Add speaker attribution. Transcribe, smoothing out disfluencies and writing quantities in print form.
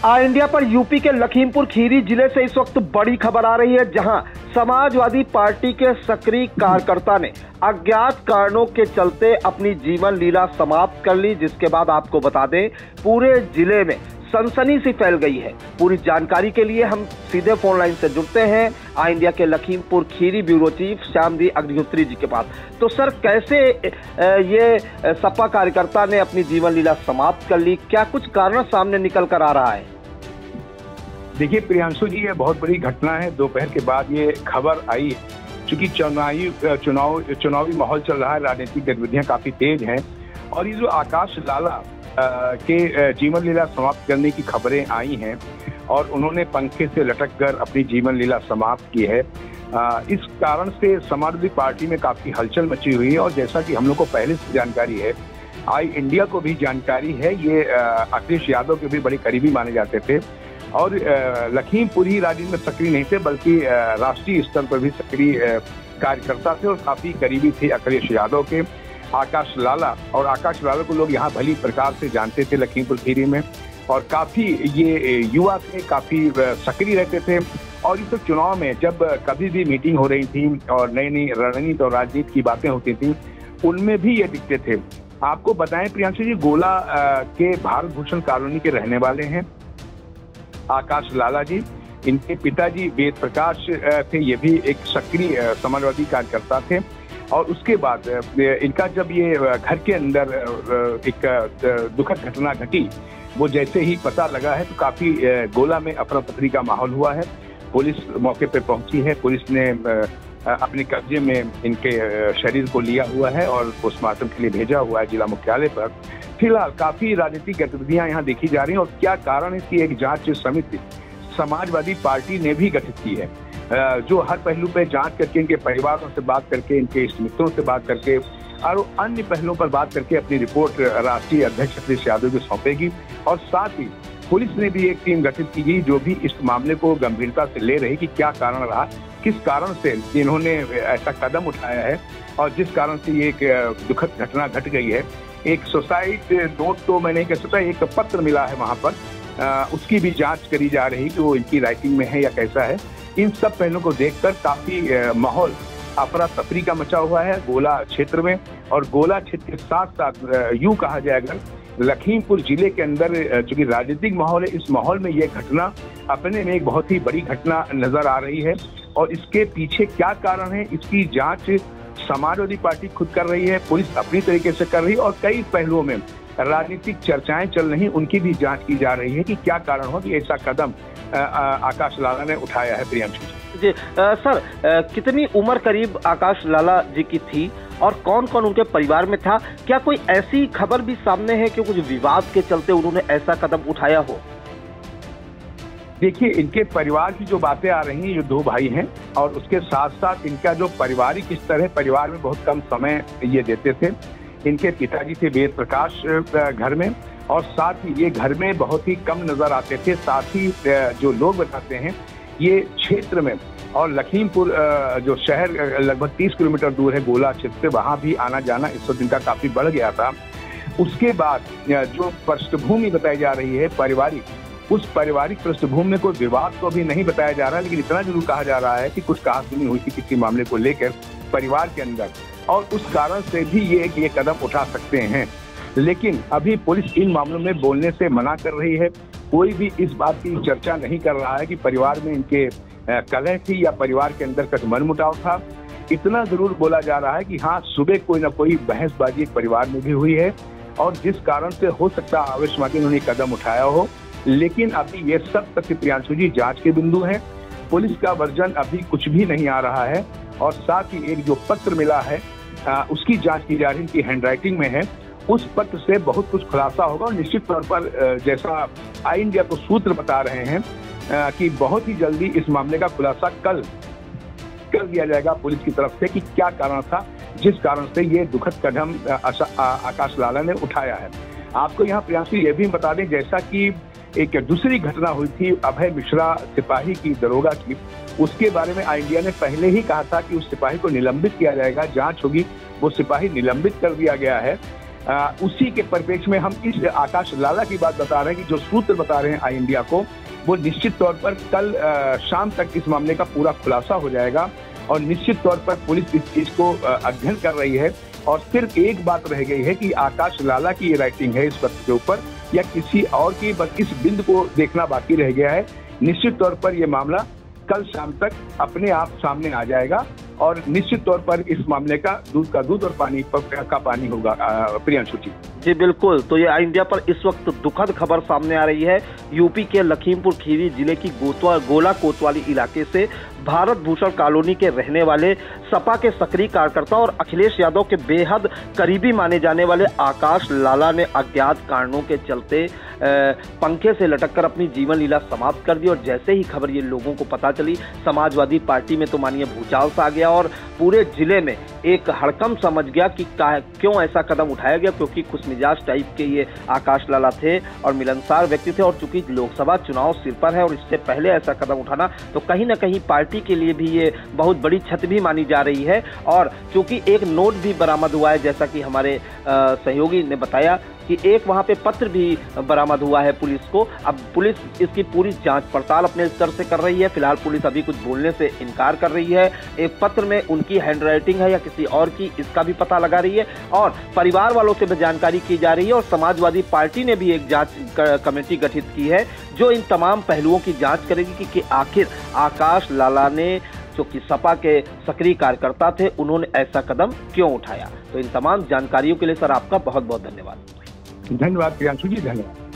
Speaker 1: All India पर UP के लखीमपुर खीरी जिले से इस वक्त बड़ी खबर आ रही है, जहां समाजवादी पार्टी के सक्रिय कार्यकर्ता ने अज्ञात कारणों के चलते अपनी जीवन लीला समाप्त कर ली, जिसके बाद आपको बता दें पूरे जिले में सनसनी सी फैल गई है। पूरी जानकारी के लिए हम सीधे फोन लाइन से जुड़ते हैं ऑल इंडिया के लखीमपुर खीरी ब्यूरो चीफ श्यामजी अग्निहोत्री जी के पास। तो सर, कैसे ये सपा कार्यकर्ता ने अपनी जीवन लीला समाप्त कर ली, क्या कुछ कारण सामने निकल कर आ रहा है?
Speaker 2: देखिए प्रियांशु जी, ये बहुत बड़ी घटना है। दोपहर के बाद ये खबर आई, चूंकि चुनावी माहौल चल रहा है, राजनीतिक गतिविधियां काफी तेज हैं और ये जो आकाश लाला के जीवन लीला समाप्त करने की खबरें आई हैं और उन्होंने पंखे से लटक कर अपनी जीवन लीला समाप्त की है, इस कारण से समाजवादी पार्टी में काफी हलचल मची हुई है। और जैसा कि हम लोग को पहले से जानकारी है, ऑल इंडिया को भी जानकारी है, ये अखिलेश यादव के भी बड़े करीबी माने जाते थे और लखीमपुर ही राजनीति में सक्रिय नहीं थे बल्कि राष्ट्रीय स्तर पर भी सक्रिय कार्यकर्ता थे और काफी करीबी थे अखिलेश यादव के आकाश लाला। और आकाश लाला को लोग यहाँ भली प्रकार से जानते थे लखीमपुर खीरी में, और काफी ये युवा थे, काफी सक्रिय रहते थे। और इस चुनाव में जब कभी भी मीटिंग हो रही थी और नई नई रणनीति और राजनीति की बातें होती थी, उनमें भी ये दिखते थे। आपको बताएं प्रियांशु जी, गोला के भारत भूषण कॉलोनी के रहने वाले हैं आकाश लाला जी। इनके पिताजी वेद प्रकाश थे, ये भी एक सक्रिय समाजवादी कार्यकर्ता थे। और उसके बाद इनका जब ये घर के अंदर एक दुखद घटना घटी, वो जैसे ही पता लगा है तो काफी गोला में अफरा तफरी का माहौल हुआ है। पुलिस मौके पर पहुंची है, पुलिस ने अपने कब्जे में इनके शरीर को लिया हुआ है और पोस्टमार्टम के लिए भेजा हुआ है जिला मुख्यालय पर। फिलहाल काफी राजनीतिक गतिविधियां यहाँ देखी जा रही हैं और क्या कारण है कि एक जांच समिति समाजवादी पार्टी ने भी गठित की है, जो हर पहलू पे जांच करके इनके परिवारों से बात करके, इनके इष्ट मित्रों से बात करके और अन्य पहलुओं पर बात करके अपनी रिपोर्ट राष्ट्रीय अध्यक्ष अखिलेश यादव को सौंपेगी। और साथ ही पुलिस ने भी एक टीम गठित की गई जो भी इस मामले को गंभीरता से ले रही कि क्या कारण रहा, किस कारण से इन्होंने ऐसा कदम उठाया है और जिस कारण से ये एक दुखद घटना घट गई है। एक सुसाइड नोट तो मैं नहीं कह सकता, एक पत्र मिला है वहां पर, उसकी भी जांच करी जा रही कि वो इनकी राइटिंग में है या कैसा है। इन सब पहलुओं को देखकर काफी माहौल अफरा तफरी का मचा हुआ है गोला क्षेत्र में। और गोला क्षेत्र के साथ साथ यूं कहा जाए अगर लखीमपुर जिले के अंदर चूंकि राजनीतिक माहौल है, इस माहौल में ये घटना अपने में एक बहुत ही बड़ी घटना नजर आ रही है। और इसके पीछे क्या कारण है, इसकी जांच समाजवादी पार्टी खुद कर रही है, पुलिस अपनी तरीके से कर रही है और कई पहलुओं में राजनीतिक चर्चाएं चल रही, उनकी भी जांच की जा रही है कि क्या कारण हो कि ऐसा कदम आकाश लाला ने उठाया है। प्रियांशु
Speaker 1: जी सर, कितनी उम्र करीब आकाश लाला जी की थी और कौन कौन उनके परिवार में था? क्या कोई ऐसी खबर भी सामने है कि कुछ विवाद के चलते उन्होंने ऐसा कदम उठाया हो?
Speaker 2: देखिए, इनके परिवार की जो बातें आ रही हैं, ये दो भाई हैं और उसके साथ साथ इनका जो पारिवारिक स्तर है, परिवार में बहुत कम समय ये देते थे। इनके पिताजी थे वेद प्रकाश घर में और साथ ही ये घर में बहुत ही कम नजर आते थे। साथ ही जो लोग बताते हैं ये क्षेत्र में और लखीमपुर जो शहर लगभग 30 किलोमीटर दूर है गोला क्षेत्र से, वहाँ भी आना जाना इस वक्त इनका काफी बढ़ गया था। उसके बाद जो पृष्ठभूमि बताई जा रही है पारिवारिक, उस पारिवारिक पृष्ठभूमि में कोई विवाद तो अभी नहीं बताया जा रहा है, लेकिन इतना जरूर कहा जा रहा है कि कुछ कहासुनी हुई थी किसी मामले को लेकर परिवार के अंदर और उस कारण से भी ये कदम उठा सकते हैं। लेकिन अभी पुलिस इन मामलों में बोलने से मना कर रही है। कोई भी इस बात की चर्चा नहीं कर रहा है कि परिवार में इनके कलह थी या परिवार के अंदर कुछ मनमुटाव था। इतना जरूर बोला जा रहा है कि हाँ, सुबह कोई ना कोई बहसबाजी परिवार में भी हुई है और जिस कारण से हो सकता है आवेश में उन्होंने कदम उठाया हो। लेकिन अभी ये सब तथ्य प्रियांशु जी जांच के बिंदु है। पुलिस का वर्जन अभी कुछ भी नहीं आ रहा है और साथ ही एक जो पत्र मिला है उसकी जांच की जा रही है, इनकी हैंडराइटिंग में है। उस पत्र से बहुत कुछ खुलासा होगा और निश्चित तौर पर जैसा ऑल इंडिया को सूत्र बता रहे हैं कि बहुत ही जल्दी इस मामले का खुलासा कल कर दिया जाएगा पुलिस की तरफ से कि क्या कारण था जिस कारण से ये दुखद कदम आकाश लाला ने उठाया है। आपको यहाँ प्रियांशु ये भी बता दें, जैसा कि एक दूसरी घटना हुई थी अभय मिश्रा सिपाही की, दरोगा की, उसके बारे में ऑल इंडिया ने पहले ही कहा था कि उस सिपाही को निलंबित किया जाएगा, जांच होगी। वो सिपाही निलंबित कर दिया गया है। उसी के परिप्रेक्ष्य में हम इस आकाश लाला की बात बता रहे हैं कि जो सूत्र बता रहे हैं आई इंडिया को, वो निश्चित तौर पर कल शाम तक इस मामले का पूरा खुलासा हो जाएगा और निश्चित तौर पर पुलिस इस चीज को अध्ययन कर रही है। और सिर्फ एक बात रह गई है कि आकाश लाला की ये राइटिंग है इस पत्र के ऊपर या किसी और की, बस इस बिंदु को देखना बाकी रह गया है। निश्चित तौर पर यह मामला कल शाम तक अपने आप सामने आ जाएगा और निश्चित तौर पर इस मामले का दूध का दूध और पानी का पानी होगा। प्रियांशु जी
Speaker 1: बिल्कुल। तो ये आई इंडिया पर इस वक्त दुखद खबर सामने आ रही है। यूपी के लखीमपुर खीरी जिले की गोला कोतवाली इलाके से भारत भूषण कॉलोनी के रहने वाले सपा के सक्रिय कार्यकर्ता और अखिलेश यादव के बेहद करीबी माने जाने वाले आकाश लाला ने अज्ञात कारणों के चलते पंखे से लटककर अपनी जीवन लीला समाप्त कर दी। और जैसे ही खबर ये लोगों को पता चली, समाजवादी पार्टी में तो मानिए भूचाल सा आ गया और पूरे जिले में एक हड़कंप समझ गया कि क्यों ऐसा कदम उठाया गया, क्योंकि खुशमिजाज टाइप के ये आकाश लाला थे और मिलनसार व्यक्ति थे। और चूंकि लोकसभा चुनाव सिर पर है और इससे पहले ऐसा कदम उठाना तो कहीं ना कहीं पार्टी के लिए भी ये बहुत बड़ी क्षति भी मानी जा रही है। और चूंकि एक नोट भी बरामद हुआ है, जैसा कि हमारे सहयोगी ने बताया कि एक वहां पे पत्र भी बरामद हुआ है पुलिस को। अब पुलिस इसकी पूरी जांच पड़ताल अपने स्तर से कर रही है। फिलहाल पुलिस अभी कुछ बोलने से इनकार कर रही है। एक पत्र में उनकी हैंडराइटिंग है या किसी और की, इसका भी पता लगा रही है और परिवार वालों से भी जानकारी की जा रही है। और समाजवादी पार्टी ने भी एक जांच कमेटी गठित की है जो इन तमाम पहलुओं की जांच करेगी कि आखिर आकाश लाला ने, जो कि सपा के सक्रिय कार्यकर्ता थे, उन्होंने ऐसा कदम क्यों उठाया। तो इन तमाम जानकारियों के लिए सर आपका बहुत बहुत धन्यवाद।
Speaker 2: धन्यवाद प्रियांशु जी, धन्यवाद।